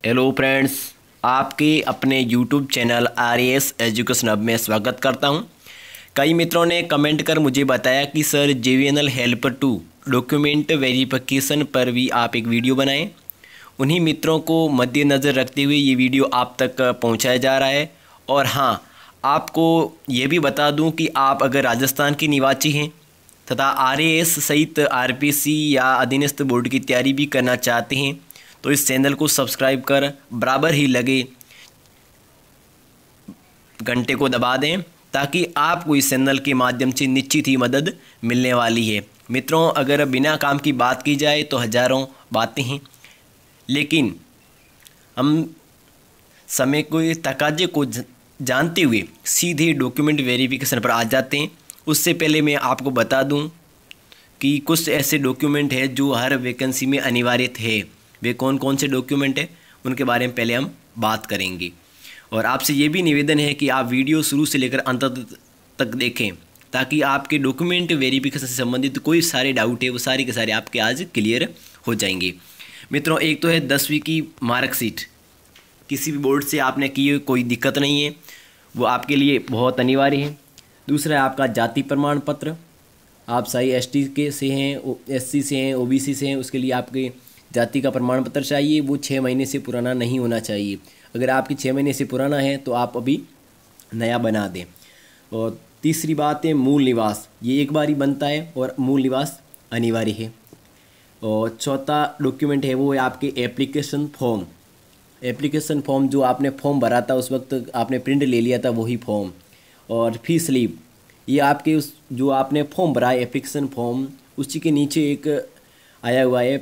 Hello friends, आपके अपने YouTube channel आर.ए.एस. Education hub में स्वागत करता हूं। कई मित्रों ने कमेंट कर मुझे बताया कि sir JVNL helper 2 document verification पर भी आप एक वीडियो बनाएं। उन्हीं मित्रों को मद्देनज़र रखते हुए ये वीडियो आप तक पहुंचाया जा रहा है। और हाँ, आपको ये भी बता दूं कि आप अगर राजस्थान के निवासी हैं तथा आर.ए.एस. सहित RPC या अधीनस्थ बोर्ड की तैयारी भी करना चाहते हैं तो इस चैनल को सब्सक्राइब कर बराबर ही लगे घंटे को दबा दें ताकि आपको इस चैनल के माध्यम से निश्चित ही मदद मिलने वाली है। मित्रों, अगर बिना काम की बात की जाए तो हज़ारों बातें हैं, लेकिन हम समय को तकाजे को जानते हुए सीधे डॉक्यूमेंट वेरिफिकेशन पर आ जाते हैं। उससे पहले मैं आपको बता दूं कि कुछ ऐसे डॉक्यूमेंट हैं जो हर वैकेंसी में अनिवार्य थे। वे कौन कौन से डॉक्यूमेंट हैं उनके बारे में पहले हम बात करेंगे। और आपसे ये भी निवेदन है कि आप वीडियो शुरू से लेकर अंत तक देखें ताकि आपके डॉक्यूमेंट वेरिफिकेशन से संबंधित कोई सारे डाउट है वो सारे के सारे आपके आज क्लियर हो जाएंगे। मित्रों, एक तो है 10वीं की मार्कशीट। किसी भी बोर्ड से आपने की हो कोई दिक्कत नहीं है, वो आपके लिए बहुत अनिवार्य है। दूसरा है आपका जाति प्रमाण पत्र। आप सही ST के से हैं, SC से हैं, OBC से हैं, उसके लिए आपके जाति का प्रमाण पत्र चाहिए। वो 6 महीने से पुराना नहीं होना चाहिए। अगर आपकी 6 महीने से पुराना है तो आप अभी नया बना दें। और तीसरी बात है मूल निवास। ये एक बार ही बनता है और मूल निवास अनिवार्य है। और चौथा डॉक्यूमेंट है वो है आपके एप्लीकेशन फॉर्म। एप्लीकेशन फॉर्म जो आपने फॉर्म भरा था उस वक्त आपने प्रिंट ले लिया था वही फॉर्म। और फी स्लिप, ये आपके उस जो आपने फॉर्म भरा है एप्लीकेशन फॉर्म उसी के नीचे एक आया हुआ है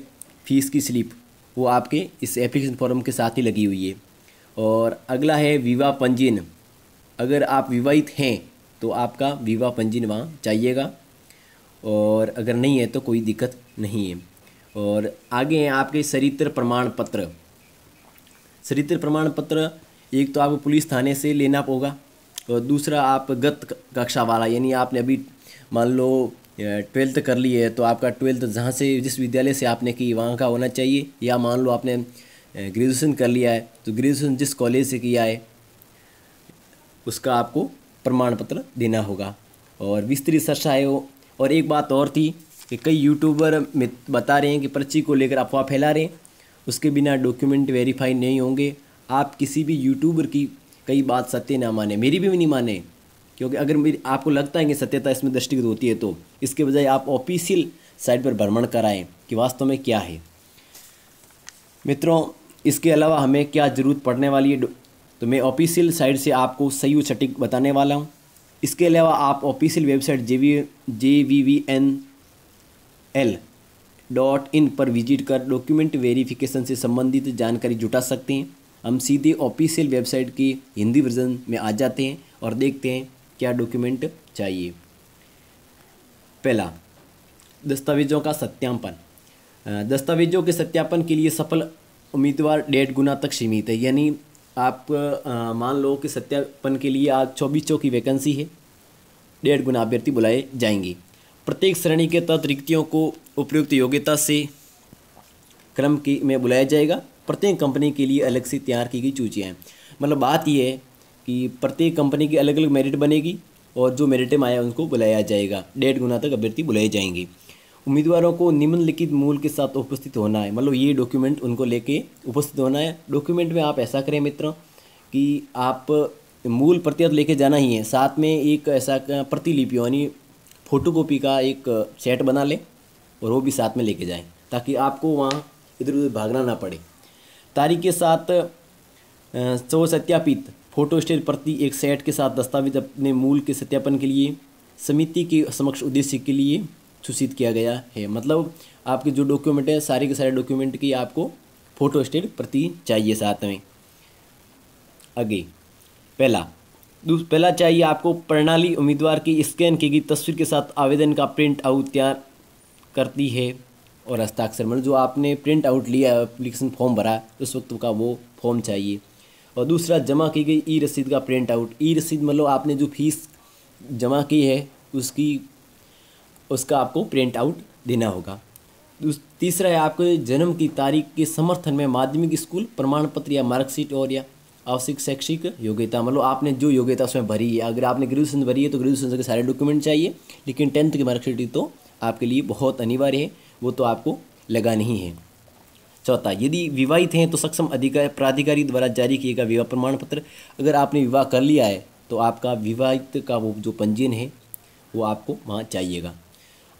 फीस की स्लिप, वो आपके इस एप्लीकेशन फॉर्म के साथ ही लगी हुई है। और अगला है विवाह पंजीयन। अगर आप विवाहित हैं तो आपका विवाह पंजीयन वहाँ चाहिएगा, और अगर नहीं है तो कोई दिक्कत नहीं है। और आगे हैं आपके चरित्र प्रमाण पत्र। चरित्र प्रमाण पत्र एक तो आपको पुलिस थाने से लेना होगा, और दूसरा आप गत कक्षा वाला, यानी आपने अभी मान लो 12th कर ली है तो आपका 12th जहाँ से जिस विद्यालय से आपने की वहाँ का होना चाहिए। या मान लो आपने ग्रेजुएशन कर लिया है तो ग्रेजुएशन जिस कॉलेज से किया है उसका आपको प्रमाण पत्र देना होगा। और विस्तृत चर्चा है वो। और एक बात और थी कि कई यूट्यूबर बता रहे हैं कि पर्ची को लेकर अफवाह फैला रहे हैं, उसके बिना डॉक्यूमेंट वेरीफाई नहीं होंगे। आप किसी भी यूट्यूबर की कई बात सत्य ना माने, मेरी भी नहीं माने, क्योंकि अगर मेरी आपको लगता है कि सत्यता इसमें दृष्टिगत होती है तो इसके बजाय आप ऑफिशियल साइट पर भ्रमण कराएं कि वास्तव में क्या है। मित्रों, इसके अलावा हमें क्या ज़रूरत पड़ने वाली है तो मैं ऑफिशियल साइट से आपको सही और सटीक बताने वाला हूं। इसके अलावा आप ऑफिशियल वेबसाइट jvvnl.in पर विजिट कर डॉक्यूमेंट वेरिफिकेशन से संबंधित जानकारी जुटा सकते हैं। हम सीधे ऑफिशियल वेबसाइट की हिंदी वर्जन में आ जाते हैं और देखते हैं क्या डॉक्यूमेंट चाहिए। पहला, दस्तावेजों का सत्यापन। दस्तावेजों के सत्यापन के लिए सफल उम्मीदवार 1.5 गुना तक सीमित है। यानी आप मान लो कि सत्यापन के लिए आज 24 की वैकेंसी है, 1.5 गुना अभ्यर्थी बुलाए जाएंगे। प्रत्येक श्रेणी के तहत रिक्तियों को उपयुक्त योग्यता से क्रम की में बुलाया जाएगा। प्रत्येक कंपनी के लिए अलग से तैयार की गई सूचियाँ हैं। मतलब बात यह है कि प्रत्येक कंपनी की अलग अलग मेरिट बनेगी और जो मेरिट में आया उनको बुलाया जाएगा। 1.5 गुना तक अभ्यर्थी बुलाए जाएंगे। उम्मीदवारों को निम्नलिखित मूल के साथ उपस्थित होना है। मतलब ये डॉक्यूमेंट उनको लेके उपस्थित होना है। डॉक्यूमेंट में आप ऐसा करें मित्रों कि आप मूल प्रतिशत लेके जाना ही है, साथ में एक ऐसा प्रतिलिपि यानी फोटोकॉपी का एक सेट बना लें और वो भी साथ में लेके जाएं ताकि आपको वहाँ इधर उधर भागना ना पड़े। तारीख के साथ सत्यापित फोटो स्टेट प्रति एक सेट के साथ दस्तावेज अपने मूल के सत्यापन के लिए समिति के समक्ष उद्देश्य के लिए सूचित किया गया है। मतलब आपके जो डॉक्यूमेंट है सारे के सारे डॉक्यूमेंट की आपको फोटो स्टेट प्रति चाहिए साथ में। आगे पहला चाहिए आपको प्रणाली उम्मीदवार की स्कैन की गई तस्वीर के साथ आवेदन का प्रिंट आउट तैयार करती है और हस्ताक्षर। मतलब जो आपने प्रिंट आउट लिया एप्लीकेशन फॉर्म भरा उस वक्त का वो फॉर्म चाहिए। और दूसरा, जमा की गई ई रसीद का प्रिंट आउट। ई रसीद मतलब आपने जो फीस जमा की है उसका आपको प्रिंट आउट देना होगा। तीसरा है आपके जन्म की तारीख के समर्थन में माध्यमिक स्कूल प्रमाण पत्र या मार्कशीट और या आवश्यक शैक्षिक योग्यता, मतलब आपने जो योग्यता उसमें भरी है। अगर आपने ग्रेजुएशन भरी है तो ग्रेजुएशन के सारे डॉक्यूमेंट चाहिए, लेकिन 10th की मार्कशीट तो आपके लिए बहुत अनिवार्य है, वो तो आपको लगानी ही है। चौथा, यदि विवाहित हैं तो सक्षम अधिकारी प्राधिकारी द्वारा जारी किए गए विवाह प्रमाण पत्र। अगर आपने विवाह कर लिया है तो आपका विवाहित का वो जो पंजीयन है वो आपको वहाँ चाहिएगा।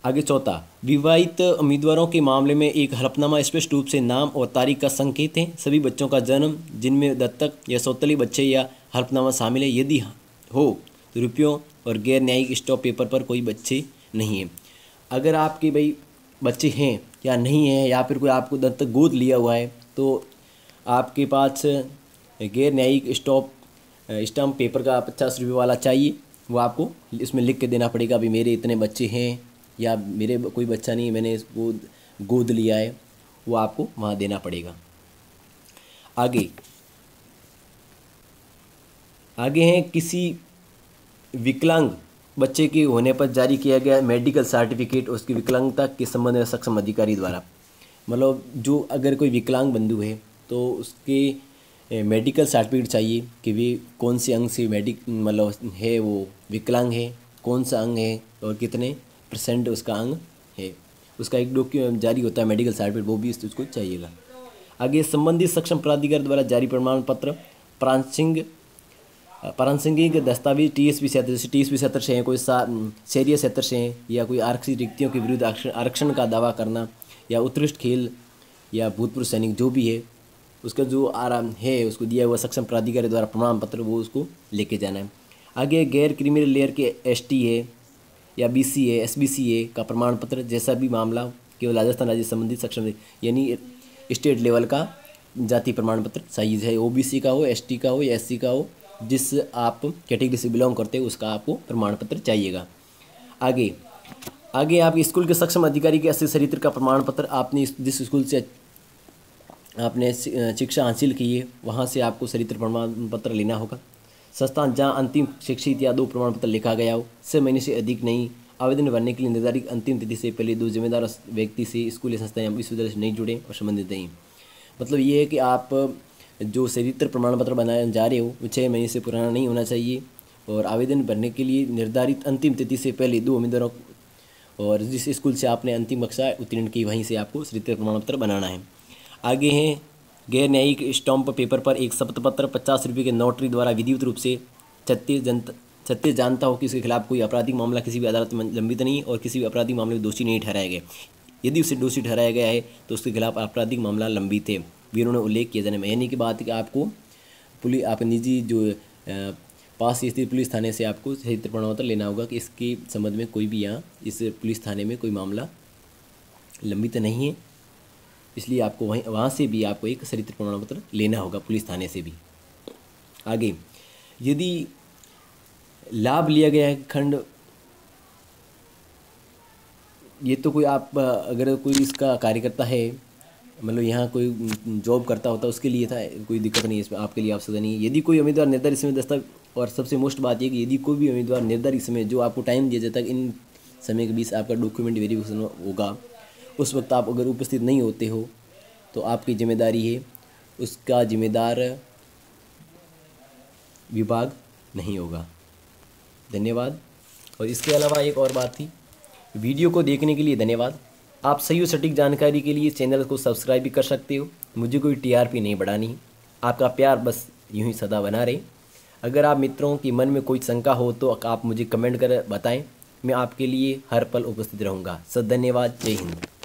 आगे चौथा, विवाहित उम्मीदवारों के मामले में एक हलफनामा स्पष्ट रूप से नाम और तारीख का संकेत है। सभी बच्चों का जन्म जिनमें दत्तक या सौतली बच्चे या हलफनामा शामिल है। यदि हो तो रुपयों और गैर न्यायिक स्टॉप पेपर पर कोई बच्चे नहीं है। अगर आपके भाई बच्चे हैं या नहीं हैं, या फिर कोई आपको दत्तक गोद लिया हुआ है, तो आपके पास गैर न्यायिक स्टाम्प पेपर का 50 रुपये वाला चाहिए। वो आपको इसमें लिख के देना पड़ेगा, अभी मेरे इतने बच्चे हैं या मेरे कोई बच्चा नहीं, मैंने इसको गोद लिया है, वो आपको वहाँ देना पड़ेगा। आगे हैं किसी विकलांग बच्चे के होने पर जारी किया गया मेडिकल सर्टिफिकेट उसकी विकलांगता के संबंध में सक्षम अधिकारी द्वारा, मतलब जो अगर कोई विकलांग बंधु है तो उसके मेडिकल सर्टिफिकेट चाहिए कि वे कौन से अंग से मतलब है, वो विकलांग है, कौन सा अंग है और कितने % उसका अंग है, उसका एक डॉक्यूमेंट जारी होता है मेडिकल सर्टिफिकेट, वो भी उसको चाहिएगा। आगे संबंधित सक्षम प्राधिकारी द्वारा जारी प्रमाण पत्र प्रासंगिक दस्तावेज TSP क्षेत्र, जैसे TSP क्षेत्र से हैं, कोई शहरीय क्षेत्र से हैं, या कोई आरक्षित रिक्तियों के विरुद्ध आरक्षण का दावा करना, या उत्कृष्ट खेल या भूतपूर्व सैनिक जो भी है उसका जो आराम है उसको दिया हुआ सक्षम प्राधिकारी द्वारा प्रमाण पत्र वो उसको लेके जाना है। आगे गैर क्रिमिनल लेयर के ST है या BC है SBC है का प्रमाण पत्र, जैसा भी मामला केवल राजस्थान राज्य संबंधित सक्षम यानी स्टेट लेवल का जाति प्रमाण पत्र चाहिए, चाहे OBC का हो, ST का हो या SC का हो, जिस आप कैटेगरी से बिलोंग करते हो उसका आपको प्रमाण पत्र चाहिएगा। आगे आप स्कूल के सक्षम अधिकारी के असली चरित्र का प्रमाण पत्र, आपने जिस स्कूल से आपने शिक्षा हासिल की है वहाँ से आपको चरित्र प्रमाण पत्र लेना होगा। संस्थान जहाँ अंतिम शिक्षित या 2 प्रमाण पत्र लिखा गया हो, 6 महीने से अधिक नहीं। आवेदन भरने के लिए निर्धारित अंतिम तिथि से पहले 2 जिम्मेदार व्यक्ति से स्कूल या संस्था या विश्वविद्यालय से नहीं जुड़े और संबंधित नहीं। मतलब ये है कि आप जो चरित्र प्रमाण पत्र बनाने जा रहे हो वो 6 महीने से पुराना नहीं होना चाहिए, और आवेदन भरने के लिए निर्धारित अंतिम तिथि से पहले 2 उम्मीदवारों और जिस स्कूल से आपने अंतिम कक्षा उत्तीर्ण की वहीं से आपको चरित्र प्रमाण पत्र बनाना है। आगे हैं गैर न्यायिक स्टाम्प पेपर पर एक शपथ पत्र 50 रुपये के नोटरी द्वारा विधिवत रूप से छत्तीस जानता हो कि इसके खिलाफ कोई आपराधिक मामला किसी भी अदालत में लंबित नहीं और किसी भी आपराधिक मामले में दोषी नहीं ठहराया गया। यदि उसे दोषी ठहराया गया है तो उसके खिलाफ आपराधिक मामला लंबित है, भी उन्होंने उल्लेख किया जाने में। यानी कि बात कि आपको पुलिस आप निजी जो पास स्थित पुलिस थाने से आपको चरित्र प्रमाण पत्र लेना होगा कि इसके संबंध में कोई भी यहाँ इस पुलिस थाने में कोई मामला लंबित नहीं है, इसलिए आपको वहाँ से भी आपको एक चरित्र प्रमाण पत्र लेना होगा पुलिस थाने से भी। आगे यदि लाभ लिया गया है खंड, ये तो कोई आप अगर कोई इसका कार्यकर्ता है मतलब यहाँ कोई जॉब करता होता उसके लिए था, कोई दिक्कत नहीं है इसमें, आपके लिए आवश्यकता नहीं है। यदि कोई उम्मीदवार निर्धारित समय दस्तावेज, और सबसे मोस्ट बात यह कि यदि कोई भी उम्मीदवार निर्धारित समय जो आपको टाइम दिया जाता है इन समय के बीच आपका डॉक्यूमेंट वेरिफिकेशन होगा, उस वक्त आप अगर उपस्थित नहीं होते हो तो आपकी जिम्मेदारी है, उसका जिम्मेदार विभाग नहीं होगा। धन्यवाद। और इसके अलावा एक और बात थी, वीडियो को देखने के लिए धन्यवाद। आप सही और सटीक जानकारी के लिए चैनल को सब्सक्राइब भी कर सकते हो। मुझे कोई TRP नहीं बढ़ानी, आपका प्यार बस यूं ही सदा बना रहे। अगर आप मित्रों के मन में कोई शंका हो तो आप मुझे कमेंट कर बताएं, मैं आपके लिए हर पल उपस्थित रहूँगा। धन्यवाद। जय हिंद।